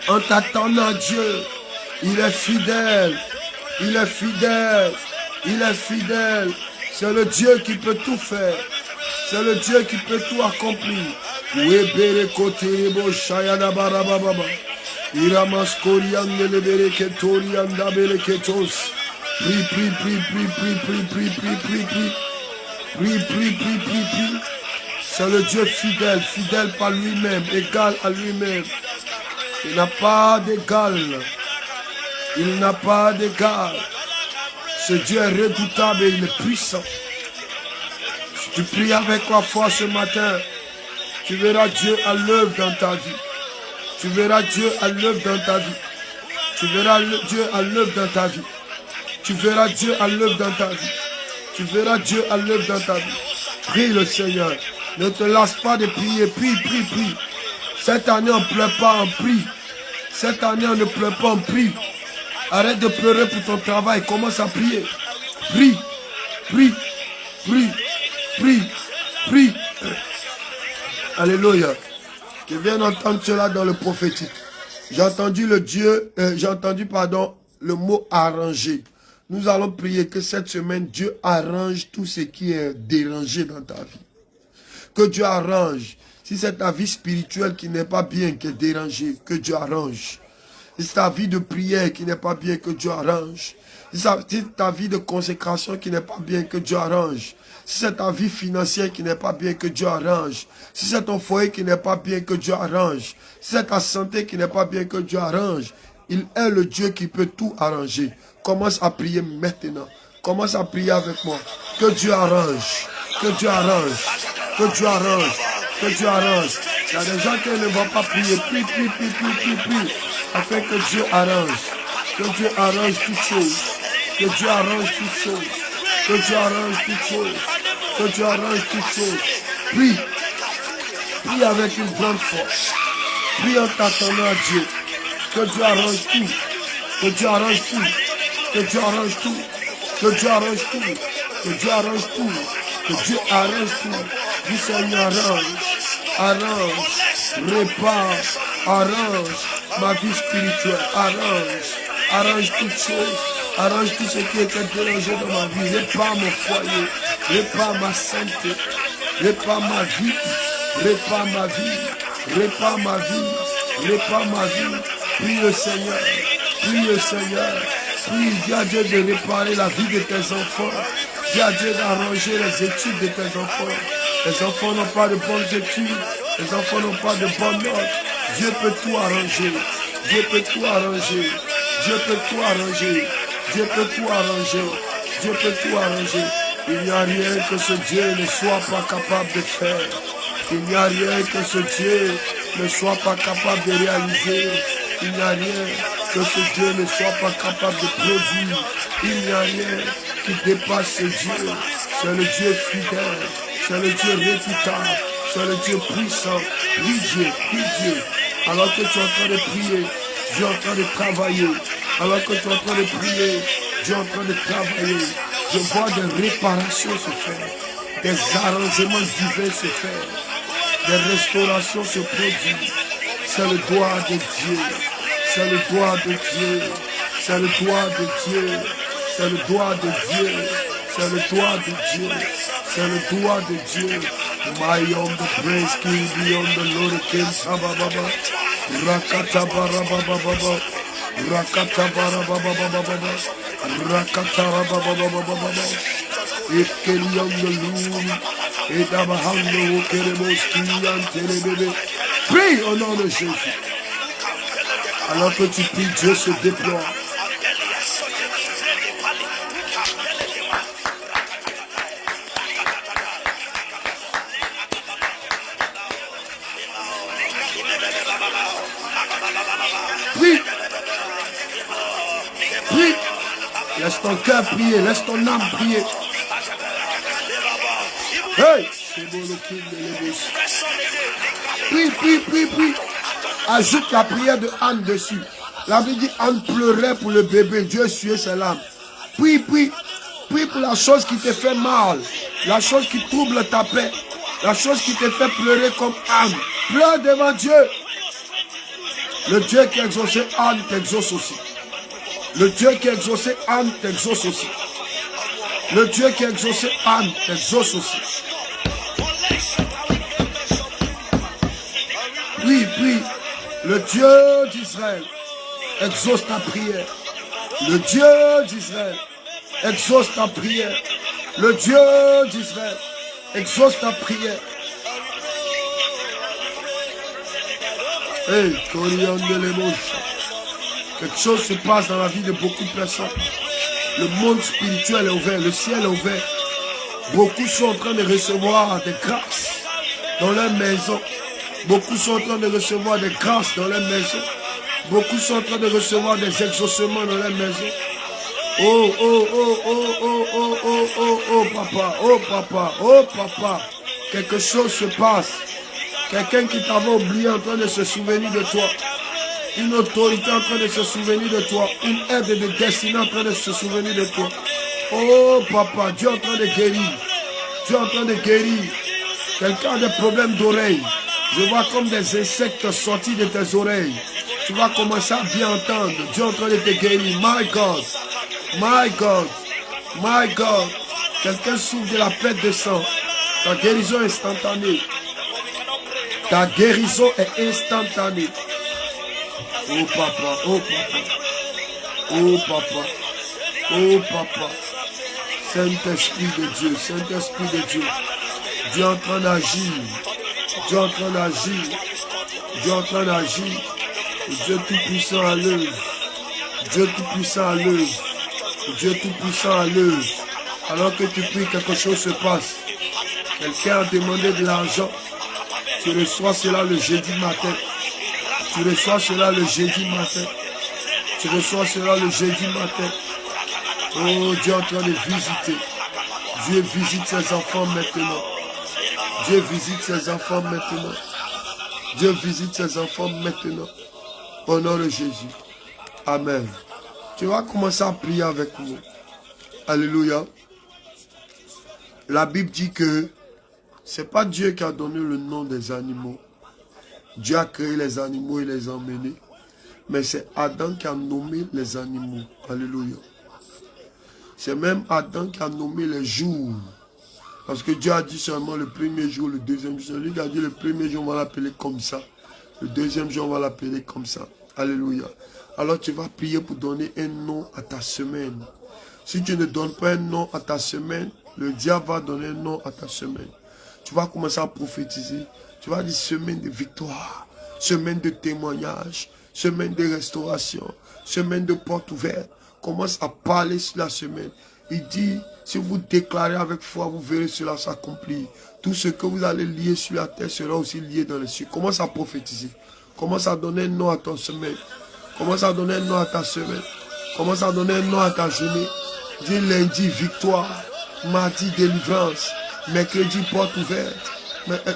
En t'attendant à Dieu. Il est fidèle. Il est fidèle. Il est fidèle. C'est le Dieu qui peut tout faire. C'est le Dieu qui peut tout accomplir. Prie, prie, prie, prie, prie, prie, prie, prie, prie, prie. Prie, prie, prie, prie, prie. C'est le Dieu fidèle, fidèle par lui-même, égal à lui-même. Il n'a pas d'égal. Il n'a pas d'égal. Ce Dieu est redoutable et il est puissant. Si tu pries avec la foi ce matin, tu verras Dieu à l'œuvre dans ta vie. Tu verras Dieu à l'œuvre dans ta vie. Tu verras Dieu à l'œuvre dans ta vie. Tu verras Dieu à l'œuvre dans ta vie. Tu verras Dieu à l'œuvre dans ta vie. Prie le Seigneur. Ne te lasse pas de prier. Prie, prie, prie. Cette année, on ne pleure pas, on prie. Cette année, on ne pleure pas, on prie. Arrête de pleurer pour ton travail. Commence à prier. Prie, prie, prie, prie, prie. Alléluia. Je viens d'entendre cela dans le prophétique. J'ai entendu le mot arranger. Nous allons prier que cette semaine, Dieu arrange tout ce qui est dérangé dans ta vie. Que Dieu arrange. Si c'est ta vie spirituelle qui n'est pas bien, qui est dérangée, que Dieu arrange. Si c'est ta vie de prière qui n'est pas bien, que Dieu arrange. Si c'est ta vie de consécration qui n'est pas bien, que Dieu arrange. Si c'est ta vie financière qui n'est pas bien, que Dieu arrange. Si c'est ton foyer qui n'est pas bien, que Dieu arrange. Si c'est ta santé qui n'est pas bien, que Dieu arrange. Il est le Dieu qui peut tout arranger. Commence à prier maintenant. Commence à prier avec moi. Que Dieu arrange. Que Dieu arrange. Que Dieu arrange. Que Dieu arrange. Il y a des gens qui ne vont pas prier. Prie. Afin que Dieu arrange. Que Dieu arrange toutes choses. Que Dieu arrange toutes choses. Que Dieu arrange toutes choses. Que Dieu arrange toutes choses. Prie. Prie avec une grande force. Prie en t'attendant à Dieu. Que Dieu arrange tout. Que Dieu arrange tout. Que Dieu arrange tout. Que Dieu arrange tout. Que Dieu arrange tout. Que Dieu arrange tout. Du Seigneur arrange. Répare. Arrange ma vie spirituelle. Arrange toutes choses. Arrange tout ce qui était dérangé dans ma vie. Répare mon foyer. Répare ma santé. Répare ma vie. Répare ma vie. Répare ma vie. Répare ma vie. Prie le Seigneur. Prie le Seigneur. Prie, dis à Dieu de réparer la vie de tes enfants. Dis à Dieu d'arranger les études de tes enfants. Les enfants n'ont pas de bonnes études. Les enfants n'ont pas de bonnes notes. Dieu peut tout arranger. Dieu peut tout arranger. Dieu peut tout arranger. Dieu peut tout arranger. Dieu peut tout arranger. Il n'y a rien que ce Dieu ne soit pas capable de faire. Il n'y a rien que ce Dieu ne soit pas capable de réaliser. Il n'y a rien que ce Dieu ne soit pas capable de produire. Il n'y a rien qui dépasse ce Dieu. C'est le Dieu fidèle. C'est le Dieu réputant. C'est le Dieu puissant. Prie Dieu, prie Dieu. Alors que tu es en train de prier, Dieu est en train de travailler. Alors que tu es en train de prier, Dieu est en train de travailler. Je vois des réparations se faire. Des arrangements divins se faire. Des restaurations se produisent. C'est le doigt de Dieu. C'est le doigt de Dieu. C'est le doigt de Dieu. C'est le doigt de Dieu. C'est le doigt de Dieu. C'est le doigt de Dieu. My on the praise king, beyond the Lord King, Sabababa, Rakata Barababa, Rakata Barababa, Rakata Barababa, if Kelly on the loom, et Abahando, Keremoski, and Telebebe. Prie au nom de Jésus. Alors que tu pries, Dieu se déploie. Prie. Prie. Laisse ton cœur prier, laisse ton âme prier. Hey, c'est bon le king de l'ébauche. Prie. Ajoute la prière de Anne dessus. La Bible dit Anne pleurait pour le bébé. Dieu suait ses larmes. Prie. Prie pour la chose qui te fait mal. La chose qui trouble ta paix. La chose qui te fait pleurer comme Anne. Pleure devant Dieu. Le Dieu qui a exaucé Anne t'exauce aussi. Le Dieu qui a exaucé Anne t'exauce aussi. Le Dieu qui a exaucé Anne t'exauce aussi. Prie. Le Dieu d'Israël exauce ta prière. Le Dieu d'Israël exauce ta prière. Le Dieu d'Israël exauce ta prière. Hey, quelque chose se passe dans la vie de beaucoup de personnes. Le monde spirituel est ouvert, le ciel est ouvert. Beaucoup sont en train de recevoir des grâces dans leur maison. Beaucoup sont en train de recevoir des grâces dans leur maison. Beaucoup sont en train de recevoir des exaucements dans leur maison. Papa. Quelque chose se passe. Quelqu'un qui t'avait oublié en train de se souvenir de toi. Une autorité en train de se souvenir de toi. Une aide de destinée en train de se souvenir de toi. Oh papa, Dieu est en train de guérir. Dieu est en train de guérir. Quelqu'un a des problèmes d'oreilles. Je vois comme des insectes sortis de tes oreilles. Tu vas commencer à bien entendre. Dieu est en train de te guérir. My God. My God. My God. Quelqu'un souffre de la perte de sang. Ta guérison est instantanée. Ta guérison est instantanée. Oh papa, oh papa, oh papa, oh papa. Saint-Esprit de Dieu, Saint-Esprit de Dieu. Dieu est en train d'agir. Dieu est en train d'agir. Dieu est en train d'agir. Dieu tout-puissant à l'œuvre. Dieu tout-puissant à l'œuvre. Dieu tout-puissant à l'œuvre. Alors que tu pries, quelque chose se passe. Quelqu'un a demandé de l'argent. Tu reçois cela le jeudi matin. Tu reçois cela le jeudi matin. Tu reçois cela le jeudi matin. Oh, Dieu est en train de visiter. Dieu visite ses enfants maintenant. Dieu visite ses enfants maintenant. Dieu visite ses enfants maintenant. Au nom de Jésus. Amen. Tu vas commencer à prier avec nous. Alléluia. La Bible dit que c'est pas Dieu qui a donné le nom des animaux. Dieu a créé les animaux et les a emmenés. Mais c'est Adam qui a nommé les animaux. Alléluia. C'est même Adam qui a nommé les jours. Parce que Dieu a dit seulement le premier jour, le deuxième jour. Lui qui a dit le premier jour, on va l'appeler comme ça. Le deuxième jour, on va l'appeler comme ça. Alléluia. Alors tu vas prier pour donner un nom à ta semaine. Si tu ne donnes pas un nom à ta semaine, le diable va donner un nom à ta semaine. Tu vas commencer à prophétiser. Tu vas dire semaine de victoire, semaine de témoignage, semaine de restauration, semaine de porte ouverte. Commence à parler sur la semaine. Il dit, si vous déclarez avec foi, vous verrez cela s'accomplir. Tout ce que vous allez lier sur la terre sera aussi lié dans les cieux. Commence à prophétiser. Commence à donner un nom à ton semaine. Commence à donner un nom à ta semaine. Commence à donner un nom à ta journée. Dis lundi, victoire. Mardi, délivrance. Mercredi, porte ouverte.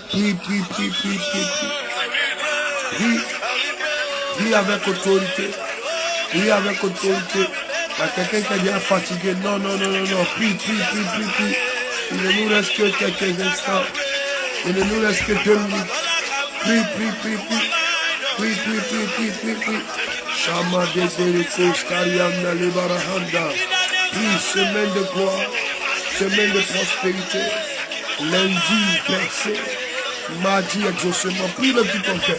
Prie, prie, prie, prie, prie, prie. Prie. Prie avec autorité. Prie avec autorité. Il y a quelqu'un qui est déjà fatigué. Non, non, non, non, non. Prie, prie, prie, prie, prie. Il ne nous reste que quelques instants. Il ne nous reste que 2 minutes. Prie, prie, prie, prie. Prie, prie, prie, prie, prie, prie. Shama de Derekos, Kariamna Lebarahanda. Prie, semaine de gloire. Semaine de prospérité. Lundi, percée. Mardi, exaucement. Prie de tout ton cœur.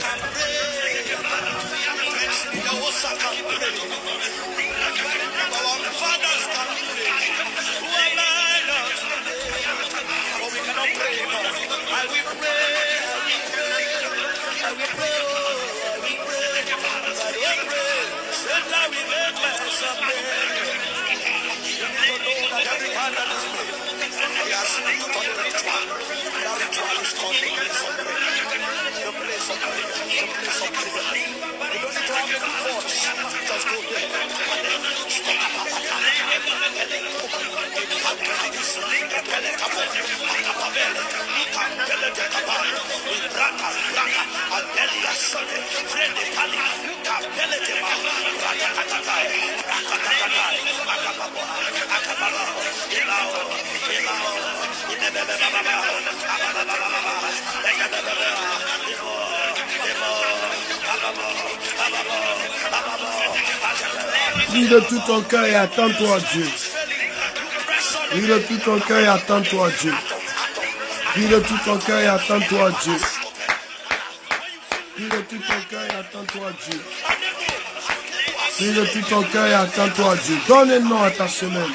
Prie de tout ton cœur et attends-toi à Dieu. Prie de tout ton cœur et attends-toi à Dieu. Prie de tout ton cœur et attends-toi à Dieu. Prie de tout ton cœur et attends-toi à Dieu. Prie de tout ton cœur et attends-toi à Dieu. Donne un nom à ta semaine.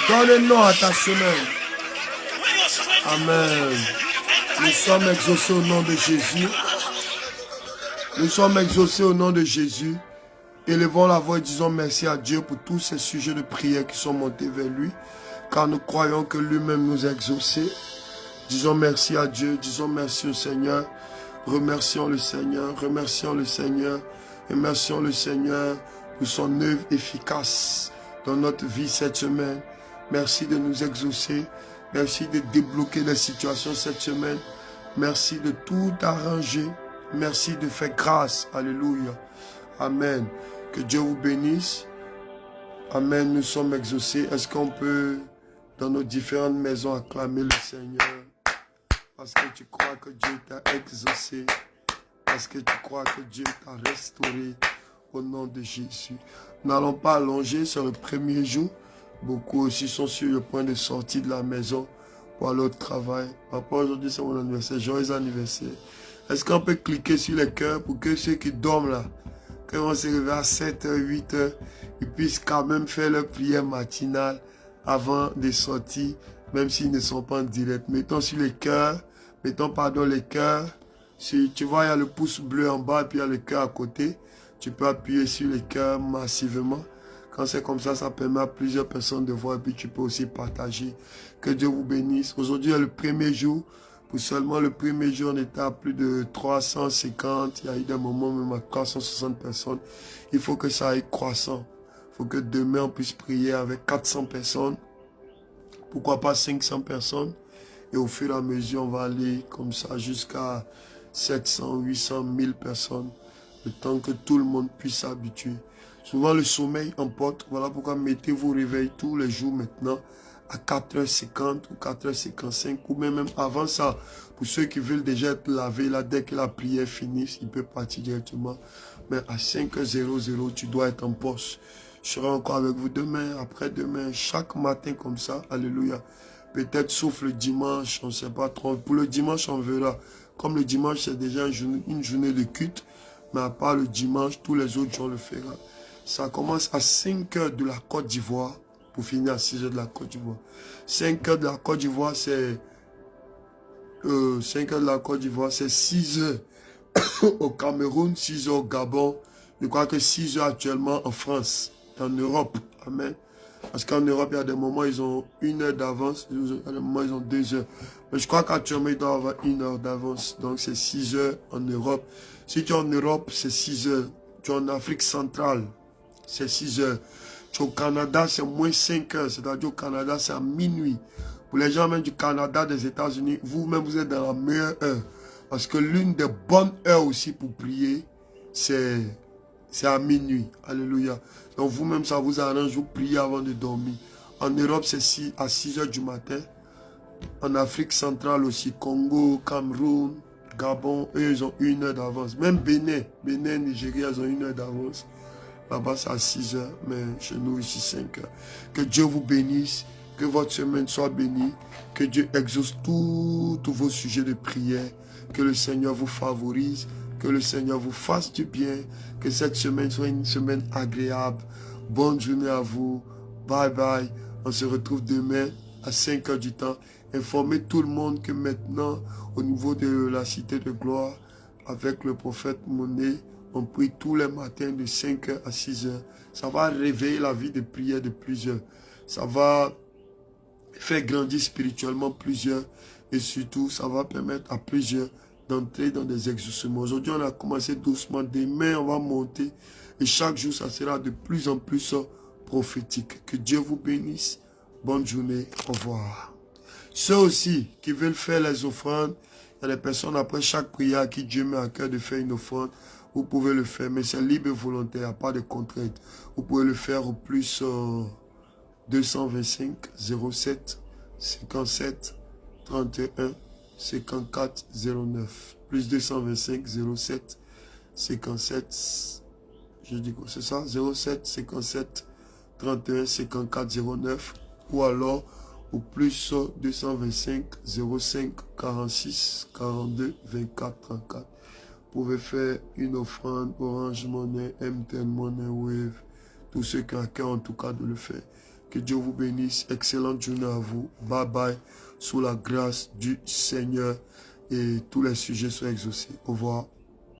Donne un nom à ta semaine. Amen. Nous sommes exaucés au nom de Jésus. Nous sommes exaucés au nom de Jésus. Élevons la voix et disons merci à Dieu pour tous ces sujets de prière qui sont montés vers lui. Car nous croyons que lui-même nous a exaucés. Disons merci à Dieu. Disons merci au Seigneur. Remercions le Seigneur. Remercions le Seigneur. Remercions le Seigneur pour son œuvre efficace dans notre vie cette semaine. Merci de nous exaucer. Merci de débloquer les situations cette semaine. Merci de tout arranger. Merci de faire grâce. Alléluia. Amen. Que Dieu vous bénisse. Amen. Nous sommes exaucés. Est-ce qu'on peut, dans nos différentes maisons, acclamer le Seigneur? Parce que tu crois que Dieu t'a exaucé. Parce que tu crois que Dieu t'a restauré. Au nom de Jésus. Nous n'allons pas allonger sur le premier jour. Beaucoup aussi sont sur le point de sortir de la maison pour aller au travail. Papa, aujourd'hui c'est mon anniversaire. Joyeux anniversaire. Est-ce qu'on peut cliquer sur les cœurs pour que ceux qui dorment là, Quand on se réveille à 7h, 8h, ils puissent quand même faire leur prière matinale avant de sortir, même s'ils ne sont pas en direct. Mettons sur les cœurs, mettons pardon les cœurs. Si tu vois, il y a le pouce bleu en bas et puis il y a le cœur à côté. Tu peux appuyer sur les cœurs massivement. Quand c'est comme ça permet à plusieurs personnes de voir et puis tu peux aussi partager. Que Dieu vous bénisse. Aujourd'hui est le premier jour. Pour seulement le premier jour, on était à plus de 350. Il y a eu des moments même à 360 personnes. Il faut que ça aille croissant. Il faut que demain on puisse prier avec 400 personnes. Pourquoi pas 500 personnes. Et au fur et à mesure, on va aller comme ça jusqu'à 700, 800, 1000 personnes. Le temps que tout le monde puisse s'habituer. Souvent, le sommeil emporte. Voilà pourquoi mettez vos réveils tous les jours maintenant à 4h50 ou 4h55 ou même avant ça. Pour ceux qui veulent déjà être lavés, là, dès que la prière finisse, ils peuvent partir directement. Mais à 5h00, tu dois être en poste. Je serai encore avec vous demain, après-demain, chaque matin comme ça. Alléluia. Peut-être sauf le dimanche, on ne sait pas trop. Pour le dimanche, on verra. Comme le dimanche, c'est déjà une journée de culte. Mais à part le dimanche, tous les autres jours, on le fera. Ça commence à 5h de la Côte d'Ivoire pour finir à 6h de la Côte d'Ivoire. 5h de la Côte d'Ivoire, c'est 5h de la Côte d'Ivoire, c'est 6h au Cameroun, 6h au Gabon. Je crois que 6h actuellement en France, en Europe. Amen. Parce qu'en Europe, il y a des moments, ils ont 1 heure d'avance. Il y a des moments, ils ont 2 heures. Mais je crois qu'actuellement, ils doivent avoir 1 heure d'avance. Donc, c'est 6 heures en Europe. Si tu es en Europe, c'est 6 heures. Tu es en Afrique centrale, c'est 6 heures. Tu es au Canada, c'est moins 5 heures. C'est-à-dire au Canada, c'est à minuit. Pour les gens même du Canada, des États-Unis, vous-même, vous êtes dans la meilleure heure. Parce que l'une des bonnes heures aussi pour prier, c'est à minuit. Alléluia. Donc vous-même, ça vous arrange, vous priez avant de dormir. En Europe, c'est à 6 heures du matin. En Afrique centrale aussi, Congo, Cameroun, Gabon, eux, ils ont 1 heure d'avance. Même Bénin, Nigeria, ils ont 1 heure d'avance. Là-bas, c'est à 6 heures, mais chez nous, ici, 5 heures. Que Dieu vous bénisse, que votre semaine soit bénie, que Dieu exauce tous vos sujets de prière, que le Seigneur vous favorise, que le Seigneur vous fasse du bien, que cette semaine soit une semaine agréable. Bonne journée à vous. Bye bye. On se retrouve demain à 5 heures du temps. Informez tout le monde que maintenant, au niveau de la cité de gloire, avec le prophète Monet, on prie tous les matins de 5 heures à 6 heures. Ça va réveiller la vie de prière de plusieurs. Ça va faire grandir spirituellement plusieurs. Et surtout, ça va permettre à plusieurs d'entrer dans des exaucements. Aujourd'hui, on a commencé doucement. Demain, on va monter. Et chaque jour, ça sera de plus en plus prophétique. Que Dieu vous bénisse. Bonne journée. Au revoir. Ceux aussi qui veulent faire les offrandes, il y a des personnes après chaque prière à qui Dieu met à cœur de faire une offrande. Vous pouvez le faire, mais c'est libre et volontaire, il n'y a pas de contrainte. Vous pouvez le faire au plus 225 07 57 31 54 09. Plus 225 07 57, je dis quoi, c'est ça, 07 57 31 54 09. Ou alors au plus 225 05 46 42 24 34. Vous pouvez faire une offrande Orange Money, MTN Money, Wave, tous ceux qui ont à cœur en tout cas de le faire. Que Dieu vous bénisse, excellente journée à vous, bye bye, sous la grâce du Seigneur et tous les sujets soient exaucés. Au revoir.